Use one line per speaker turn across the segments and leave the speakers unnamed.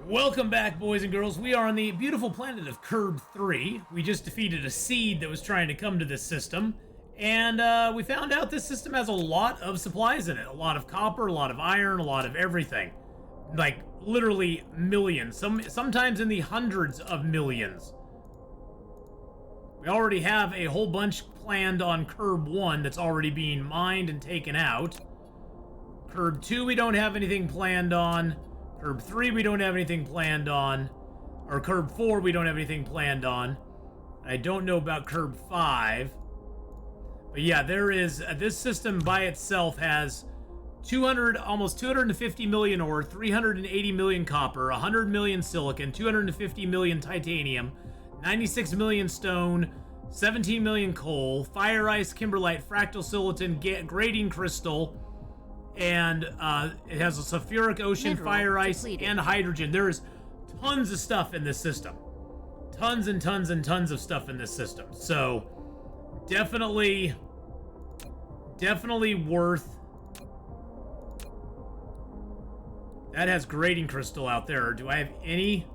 Welcome back, boys and girls. We are on the beautiful planet of Kerb 3. We just defeated a seed that was trying to come to this system, and we found out this system has a lot of supplies in it. A lot of copper, a lot of iron, a lot of everything. Like, literally millions. Sometimes in the hundreds of millions. We already have a whole bunch planned on Kerb 1 that's already being mined and taken out. Kerb 2 we don't have anything planned on. Kerb 3 we don't have anything planned on. Or Kerb 4 we don't have anything planned on. I don't know about Kerb 5. But yeah, there is... this system by itself has almost 250 million ore, 380 million copper, 100 million silicon, 250 million titanium, 96 million stone, 17 million coal, fire ice, kimberlite, fractal silicon, grading crystal, and it has a sulfuric ocean, fire ice, and hydrogen. There's tons of stuff in this system. Tons and tons and tons of stuff in this system. So, definitely worth... That has grading crystal out there. Do I have any?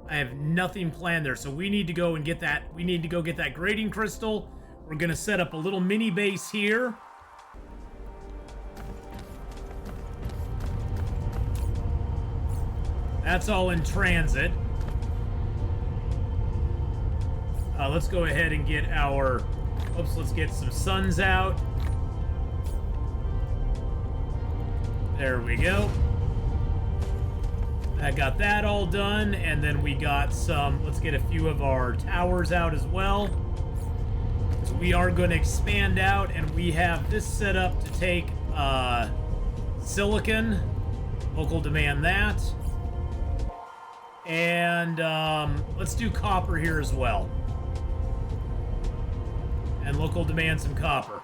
I have nothing planned there, so we need to go and get that. We need to go get that grading crystal. We're gonna set up a little mini base here. That's all in transit. Let's go ahead and get our... Oops, let's get some suns out. There we go. I got that all done, and then we got some... Let's get a few of our towers out as well. So we are going to expand out, and we have this set up to take silicon. Local demand that. And let's do copper here as well. And local demand some copper.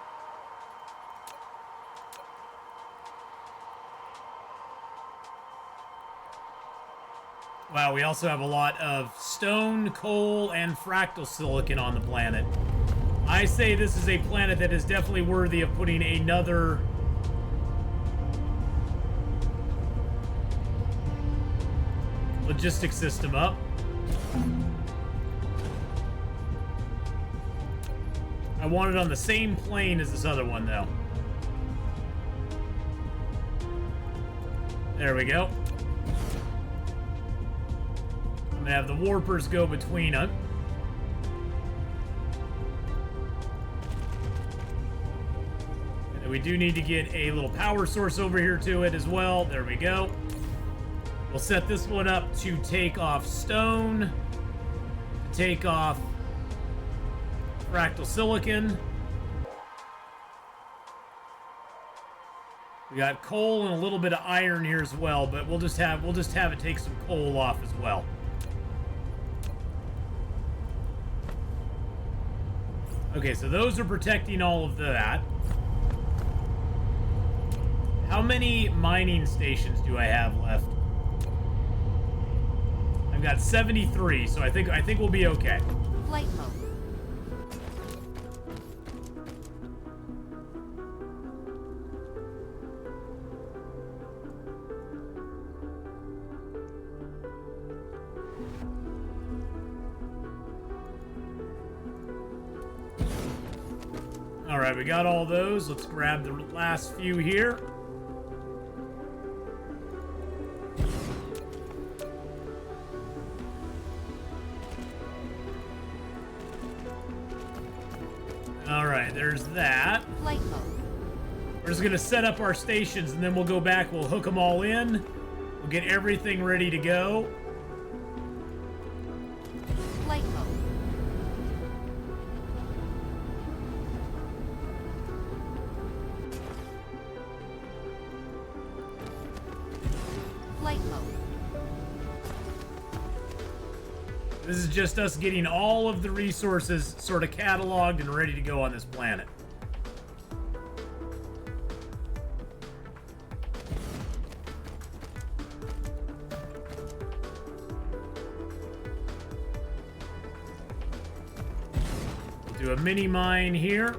Wow, we also have a lot of stone, coal, and fractal silicon on the planet. I say this is a planet that is definitely worthy of putting another... logistics system up. I want it on the same plane as this other one, though. There we go. I'm gonna have the warpers go between them. And we do need to get a little power source over here to it as well. There we go. We'll set this one up to take off stone, to take off fractal silicon. We got coal and a little bit of iron here as well, but we'll just have it take some coal off as well. Okay, so those are protecting all of that. How many mining stations do I have left? I've got 73, so I think we'll be okay.
Flight mode.
All right, we got all those. Let's grab the last few here. All right, there's that.
Flight mode.
We're just gonna set up our stations, and then we'll go back. We'll hook them all in. We'll get everything ready to go.
Flight mode. Flight mode.
This is just us getting all of the resources sort of cataloged and ready to go on this planet. We'll do a mini mine here.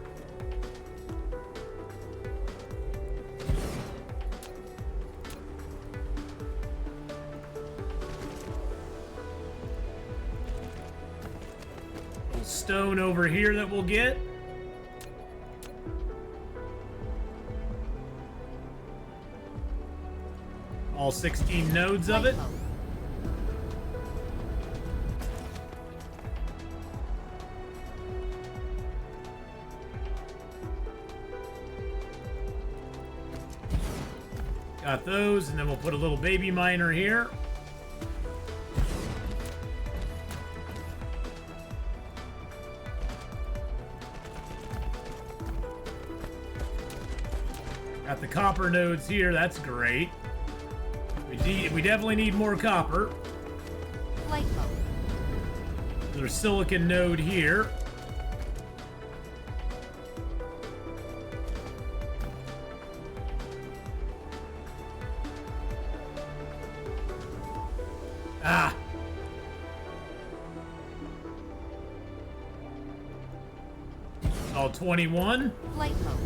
stone over here that we'll get. All 16 nodes of it.
Light mode.
Got those, and then we'll put a little baby miner here. Got the copper nodes here, that's great. We definitely need more copper.
Light mode.
There's a silicon node here. Ah! All 21.
Light mode.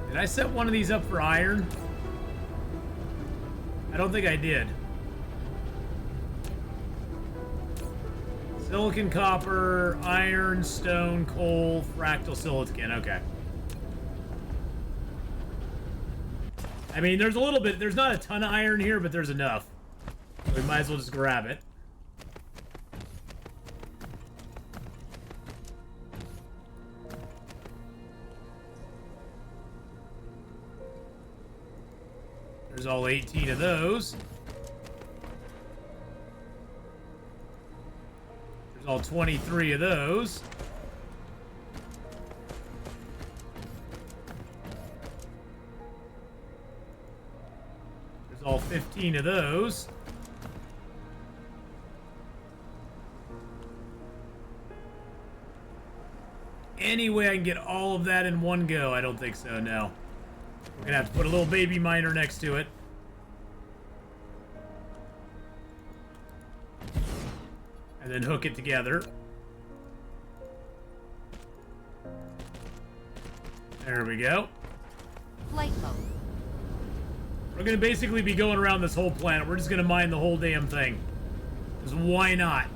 Did I set one of these up for iron? I don't think I did. Silicon, copper, iron, stone, coal, fractal silicon. Okay. I mean, there's a little bit. There's not a ton of iron here, but there's enough. We might as well just grab it. There's all 18 of those. There's all 23 of those. There's all 15 of those. Any way I can get all of that in one go? I don't think so, no. We're gonna have to put a little baby miner next to it. And then hook it together. There we go.
Light mode.
We're gonna basically be going around this whole planet. We're just gonna mine the whole damn thing. Because why not?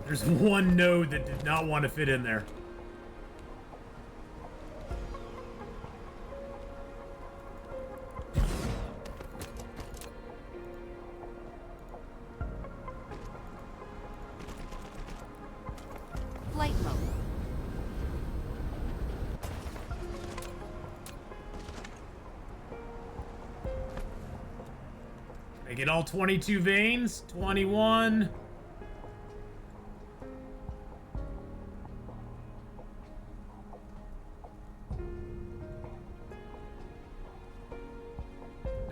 There's one node that did not want to fit in there.
Light mode.
I get all 22 veins. 21.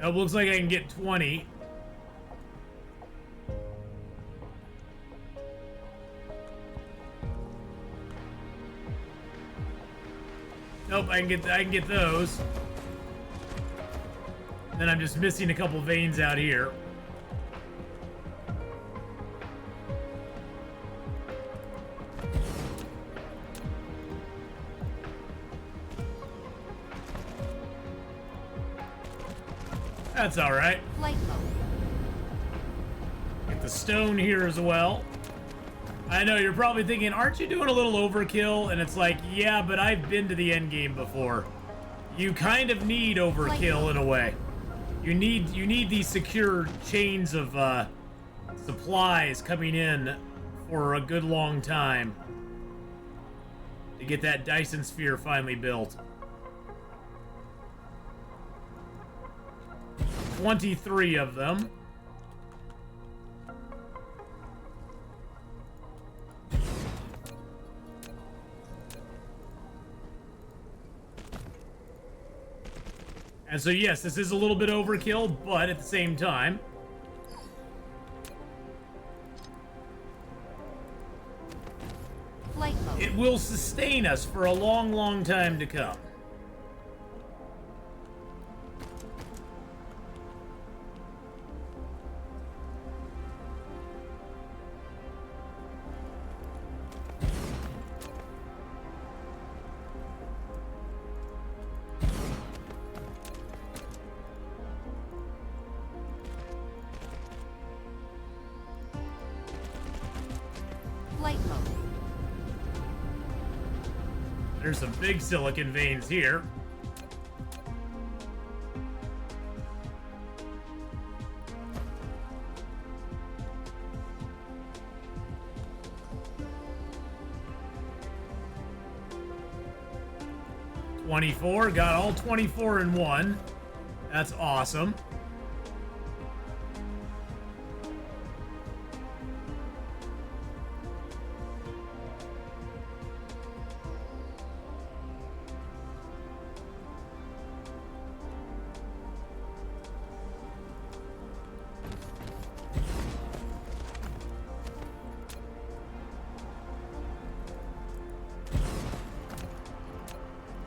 Nope, looks like I can get 20. Nope, I can get those. Then I'm just missing a couple veins out here. That's all right.
Light mode.
Get the stone here as well. I know you're probably thinking, aren't you doing a little overkill? And it's like, yeah, but I've been to the end game before. You kind of need overkill in a way. You need these secure chains of supplies coming in for a good long time to get that Dyson sphere finally built. 23 of them. And so yes, this is a little bit overkill, but at the same time,
Light mode.
it will sustain us for a long, long time to come. There's some big silicon veins here. $24, got all 24 in one. That's awesome.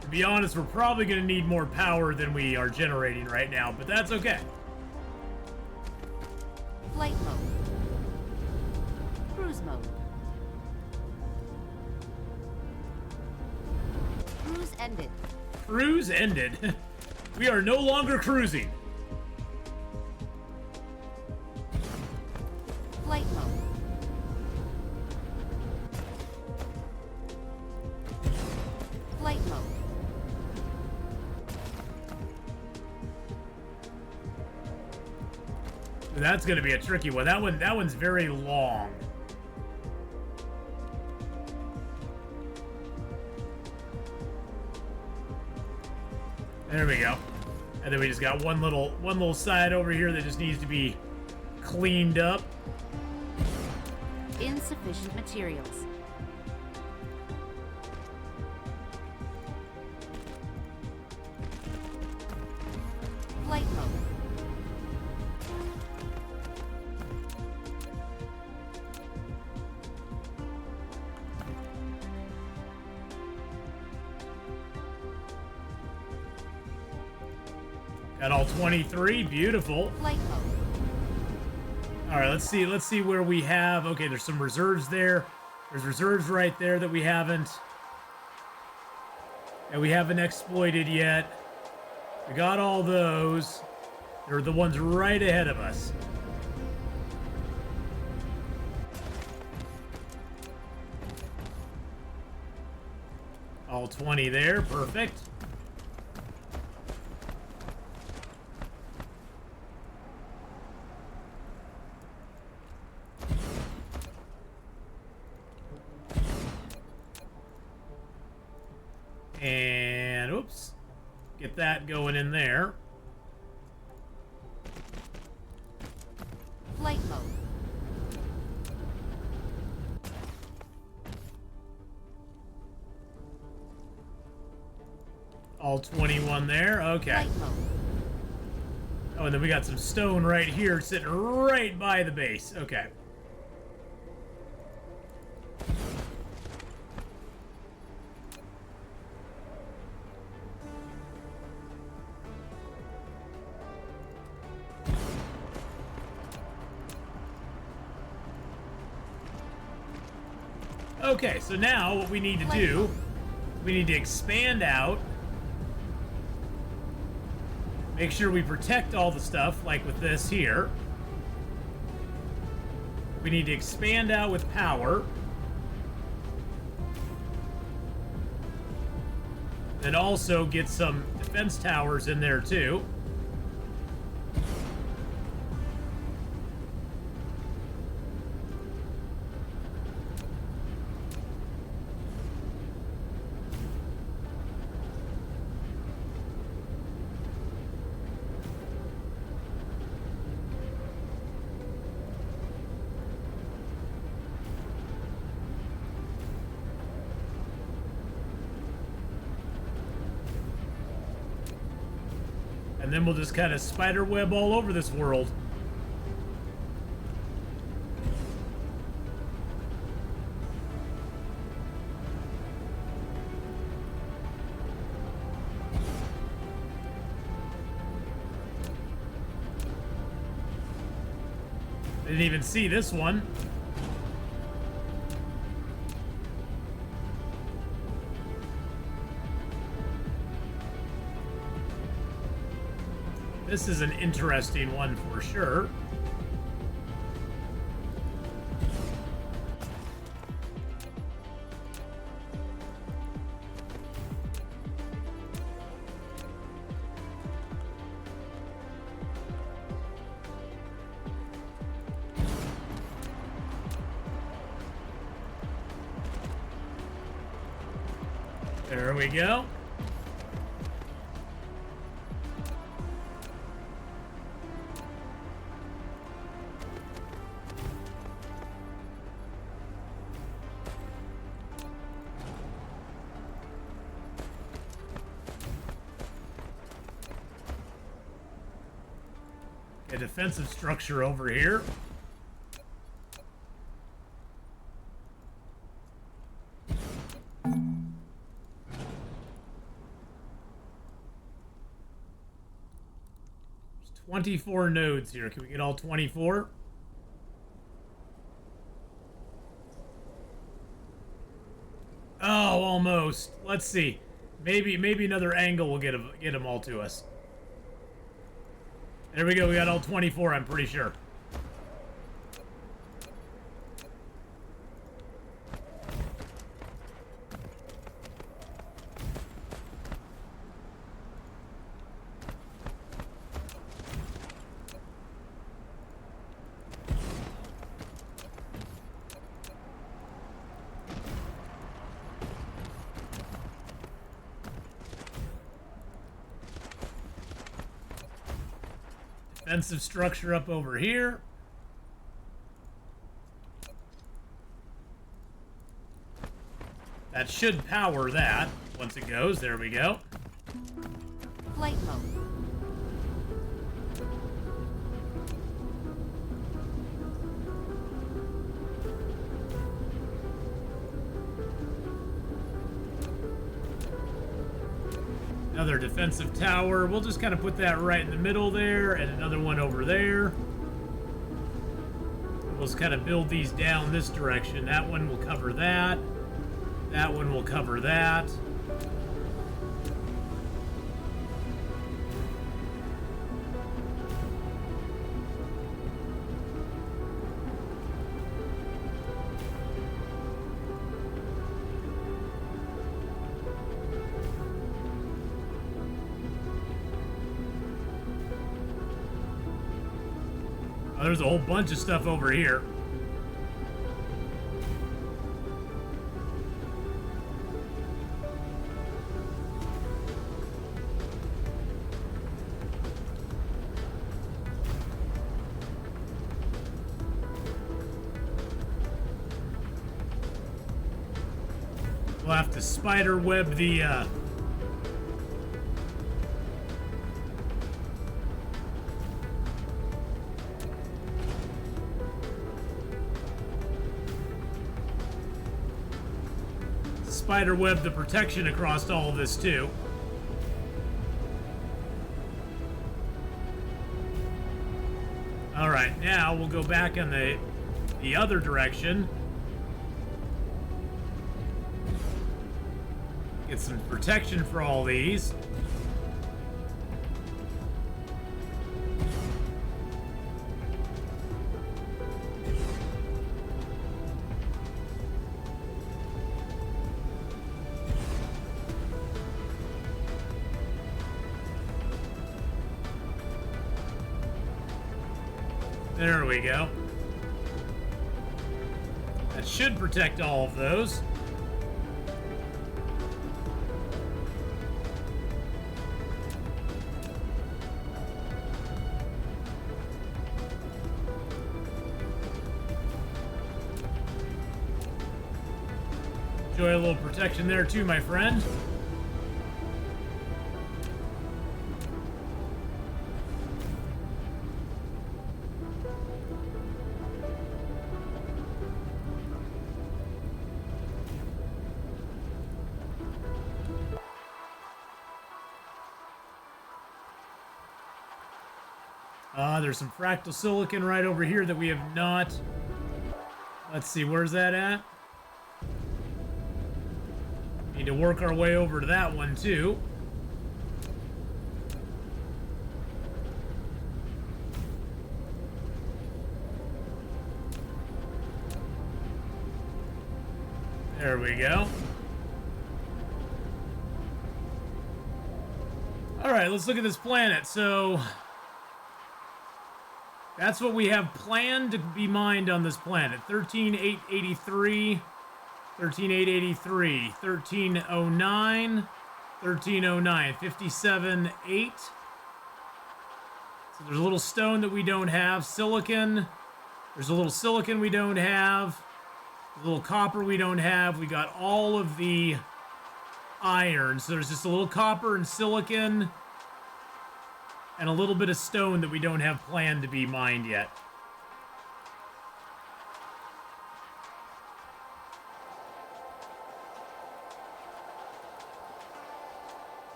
To be honest, we're probably going to need more power than we are generating right now, but that's okay.
Flight mode. Cruise mode. Cruise ended.
Cruise ended. We are no longer cruising.
Flight mode. Flight mode.
That's going to be a tricky one. That one's very long. There we go. And then we just got one little side over here that just needs to be cleaned up.
Insufficient materials. Flight mode.
Got all 23. Beautiful.
Flight mode.
All right, let's see where we have. Okay, there's some reserves there. There's reserves right there that we haven't exploited yet. We got all those. They're the ones right ahead of us. All 20 there. Perfect. And, oops, get that going in there.
Flight mode.
All 21 there, okay.
Flight mode.
Oh, and then we got some stone right here sitting right by the base, okay. Okay, so now what we need to do, we need to expand out. Make sure we protect all the stuff, like with this here. We need to expand out with power. Then also get some defense towers in there too. And then we'll just kind of spider web all over this world. I didn't even see this one. This is an interesting one for sure. There we go. A defensive structure over here. There's 24 nodes here. Can we get all 24? Oh, almost. Let's see. Maybe another angle will get them all to us. There we go, we got all 24, I'm pretty sure. Defensive structure up over here. That should power that once it goes. There we go.
Flight mode.
Another defensive tower. We'll just kind of put that right in the middle there, and another one over there. We'll just kind of build these down this direction. That one will cover that. That one will cover that. Oh, there's a whole bunch of stuff over here. We'll have to spider web the protection across all of this too. All right, now we'll go back in the other direction. Get some protection for all these. There we go. That should protect all of those. Enjoy a little protection there too, my friend. There's some fractal silicon right over here that we have not. Let's see, where's that at? Need to work our way over to that one too. There we go. All right, let's look at this planet. So that's what we have planned to be mined on this planet. 13,883, 13,883, 1309, 1309, 57,8. So there's a little stone that we don't have. Silicon. There's a little silicon we don't have. A little copper we don't have. We got all of the iron. So there's just a little copper and silicon and a little bit of stone that we don't have planned to be mined yet.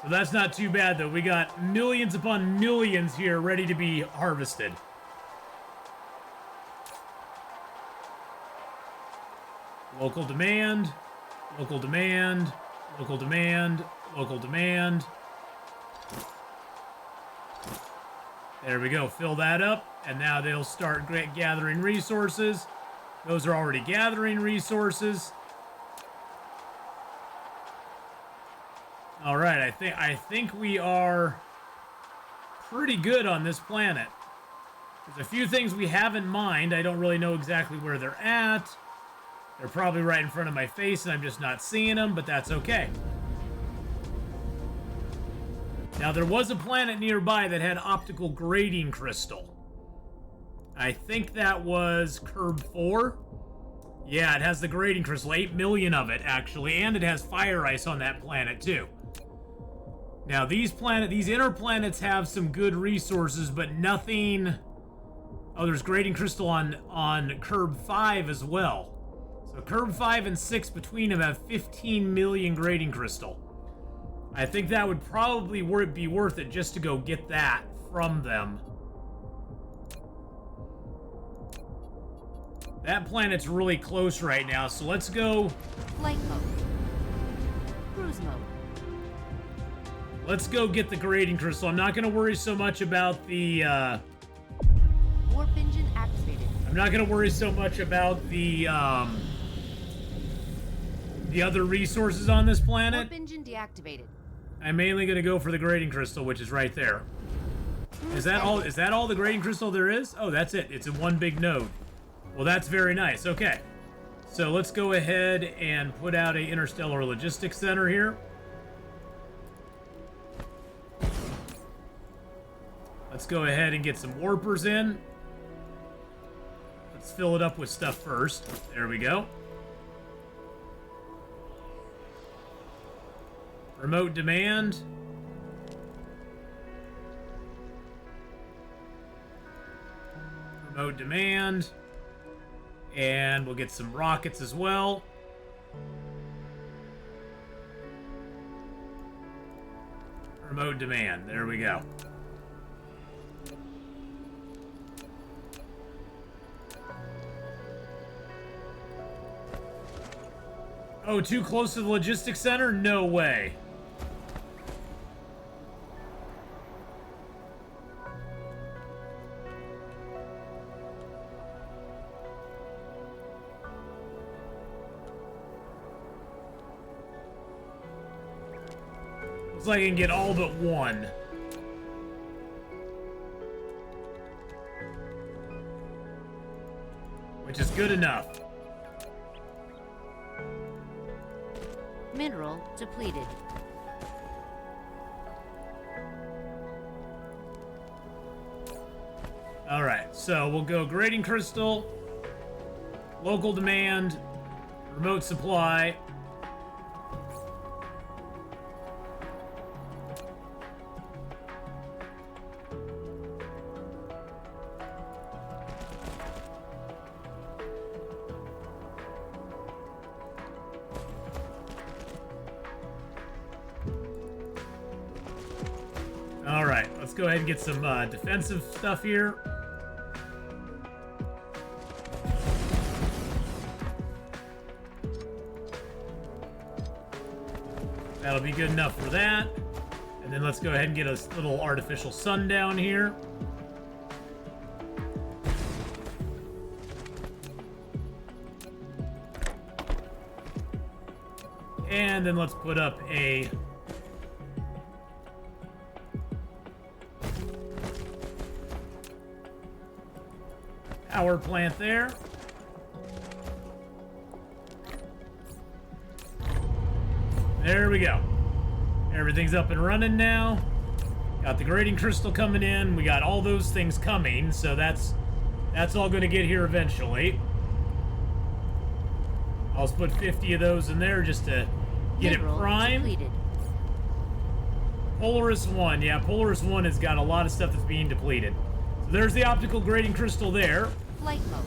So that's not too bad, though. We got millions upon millions here ready to be harvested. Local demand, local demand, local demand, local demand. There we go. Fill that up, and now they'll start gathering resources. Those are already gathering resources. All right, I think we are pretty good on this planet. There's a few things we have in mind. I don't really know exactly where they're at. They're probably right in front of my face, and I'm just not seeing them, but that's okay. Now, there was a planet nearby that had optical grading crystal. I think that was Kerb 4. Yeah, it has the grading crystal, 8 million of it, actually, and it has fire ice on that planet, too. Now, these inner planets have some good resources, but nothing... Oh, there's grading crystal on Kerb 5 as well. So Kerb 5 and 6 between them have 15 million grading crystal. I think that would probably be worth it just to go get that from them. That planet's really close right now, so let's go...
Flight mode. Cruise mode.
Let's go get the grading crystal. I'm not going to worry so much about the...
Warp engine activated.
I'm not going to worry so much about the other resources on this planet.
Warp engine deactivated.
I'm mainly going to go for the grading crystal, which is right there. Is that all? Is that all the grading crystal there is? Oh, that's it. It's in one big node. Well, that's very nice. Okay. So let's go ahead and put out a interstellar logistics center here. Let's go ahead and get some warpers in. Let's fill it up with stuff first. There we go. Remote demand. Remote demand. And we'll get some rockets as well. Remote demand. There we go. Oh, too close to the logistics center? No way. Looks like I can get all but one. Which is good enough.
Mineral depleted.
Alright, so we'll go grading crystal, local demand, remote supply. Alright, let's go ahead and get some defensive stuff here. That'll be good enough for that. And then let's go ahead and get a little artificial sun down here. And then let's put up a power plant there. There we go. Everything's up and running now. Got the grading crystal coming in. We got all those things coming, so that's all going to get here eventually. I'll just put 50 of those in there just to get
Mineral
it primed.
depleted.
Polaris 1. Yeah, Polaris 1 has got a lot of stuff that's being depleted. So there's the optical grading crystal there.
Flight mode.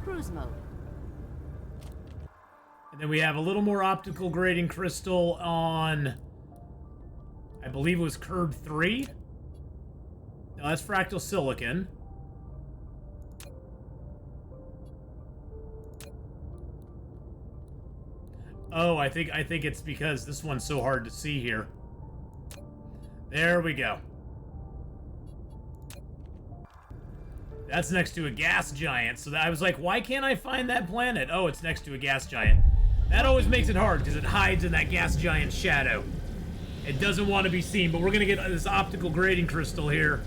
Cruise mode.
And then we have a little more optical grading crystal on, I believe it was Kerb 3. No, that's fractal silicon. Oh, I think it's because this one's so hard to see here. There we go. That's next to a gas giant. So I was like, why can't I find that planet? Oh, it's next to a gas giant. That always makes it hard because it hides in that gas giant shadow. It doesn't want to be seen, but we're going to get this optical grading crystal here.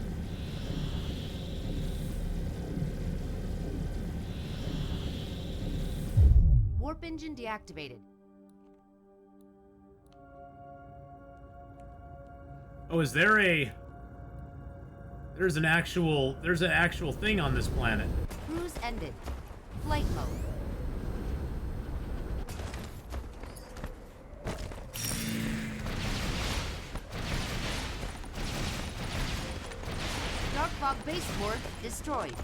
Warp engine deactivated.
Oh, is there a... There's an actual thing on this planet.
Cruise ended. Flight mode. Dark fog base core destroyed.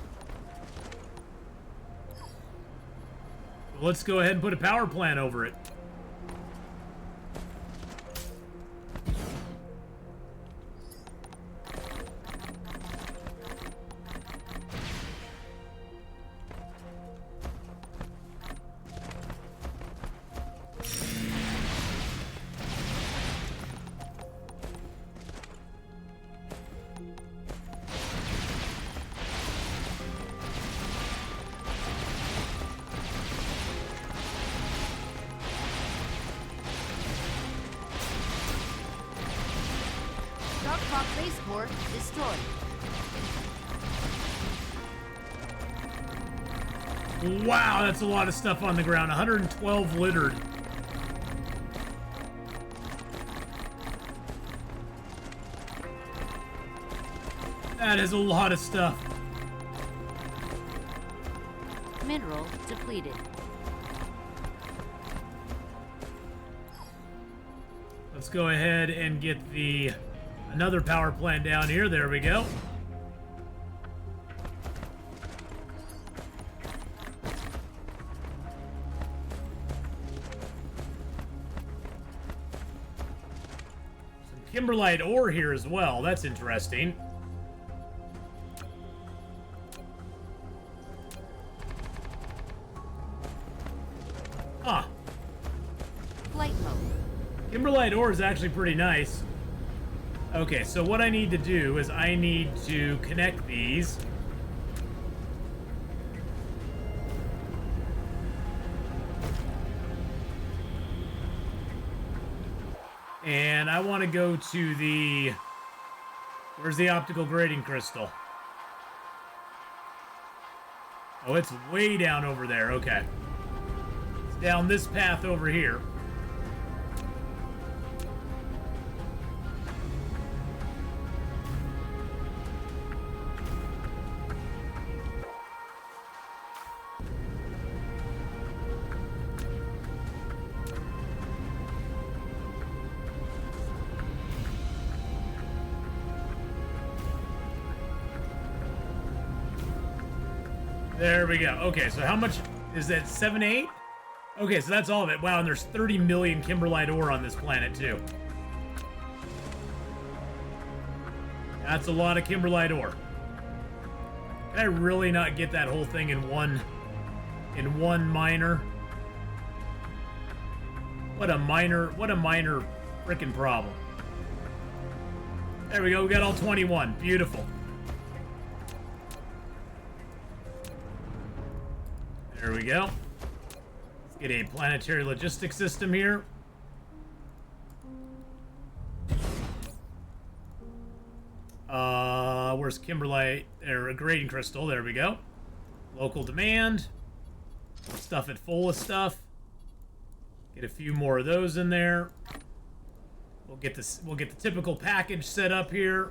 Let's go ahead and put a power plant over it.
Dark fog base core destroyed.
Wow, that's a lot of stuff on the ground. 112 littered. That is a lot of stuff.
Mineral depleted.
Let's go ahead and get another power plant down here. There we go. Some kimberlite ore here as well. That's interesting. Huh.
Flight mode.
Kimberlite ore is actually pretty nice. Okay, so what I need to do is I need to connect these. And I want to go to the... Where's the optical grading crystal? Oh, it's way down over there. Okay. It's down this path over here. There we go. Okay, so how much is that? 7, 8? Okay, so that's all of it. Wow, and there's 30 million kimberlite ore on this planet, too. That's a lot of kimberlite ore. Can I really not get that whole thing in one miner? What a minor freaking problem. There we go, we got all 21. Beautiful. There we go. Let's get a planetary logistics system here. Where's kimberlite? There, a grading crystal. There we go. Local demand. Stuff it full of stuff. Get a few more of those in there. We'll get this. We'll get the typical package set up here.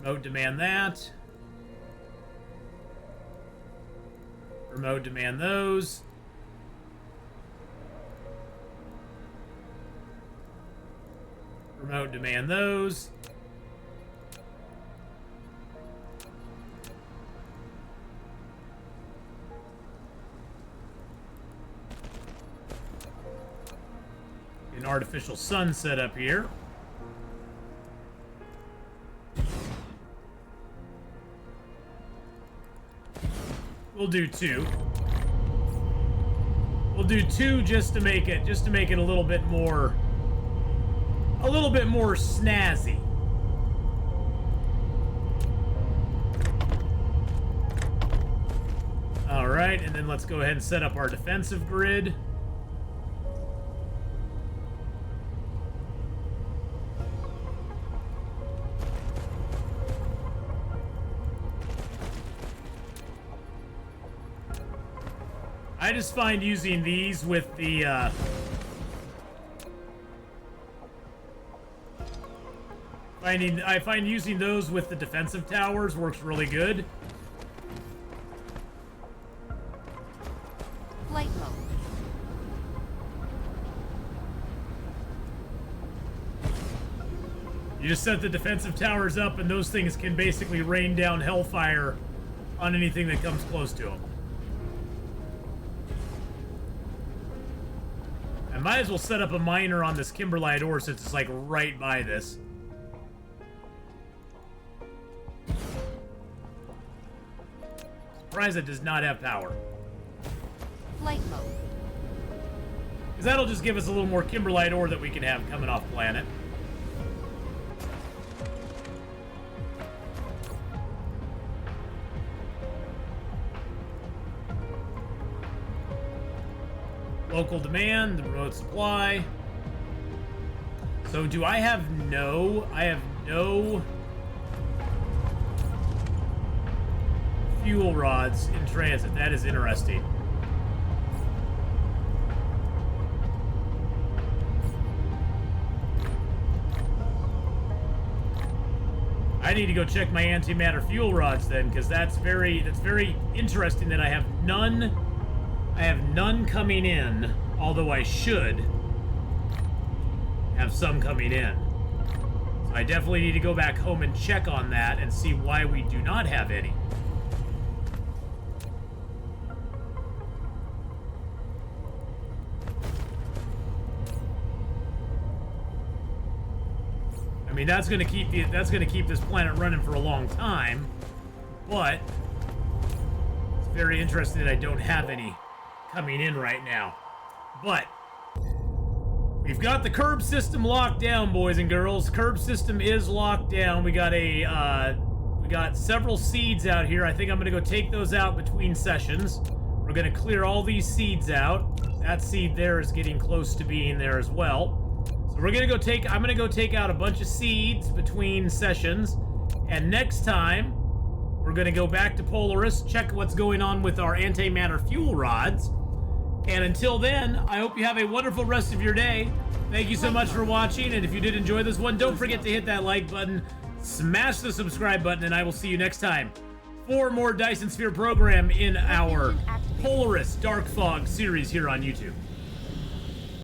Remote demand that. Remote demand those. Remote demand those. An artificial sun set up here. We'll do 2. We'll do 2 just to make it a little bit more snazzy. All right, and then let's go ahead and set up our defensive grid. I just find using these with the I find using those with the defensive towers works really good.
Flight mode.
You just set the defensive towers up, and those things can basically rain down hellfire on anything that comes close to them. I might as well set up a miner on this Kimberlite ore since it's like right by this. Surprised it does not have power.
Flight mode.
Because that'll just give us a little more Kimberlite ore that we can have coming off planet. Local demand, the remote supply. So do I have no... I have no... fuel rods in transit. That is interesting. I need to go check my antimatter fuel rods then, because that's very interesting that I have none. I have none coming in, although I should have some coming in. So I definitely need to go back home and check on that and see why we do not have any. I mean, that's gonna keep this planet running for a long time, but it's very interesting that I don't have any coming in right now. But we've got the Kerb system locked down, boys and girls. Kerb system is locked down. We got several seeds out here. I think I'm gonna go take those out between sessions. We're gonna clear all these seeds out. That seed there is getting close to being there as well. So I'm gonna go take out a bunch of seeds between sessions, and next time we're gonna go back to Polaris, check what's going on with our antimatter fuel rods. And until then, I hope you have a wonderful rest of your day. Thank you so much for watching, and if you did enjoy this one, don't forget to hit that like button, smash the subscribe button, and I will see you next time for more Dyson Sphere program in our Polaris Dark Fog series here on YouTube.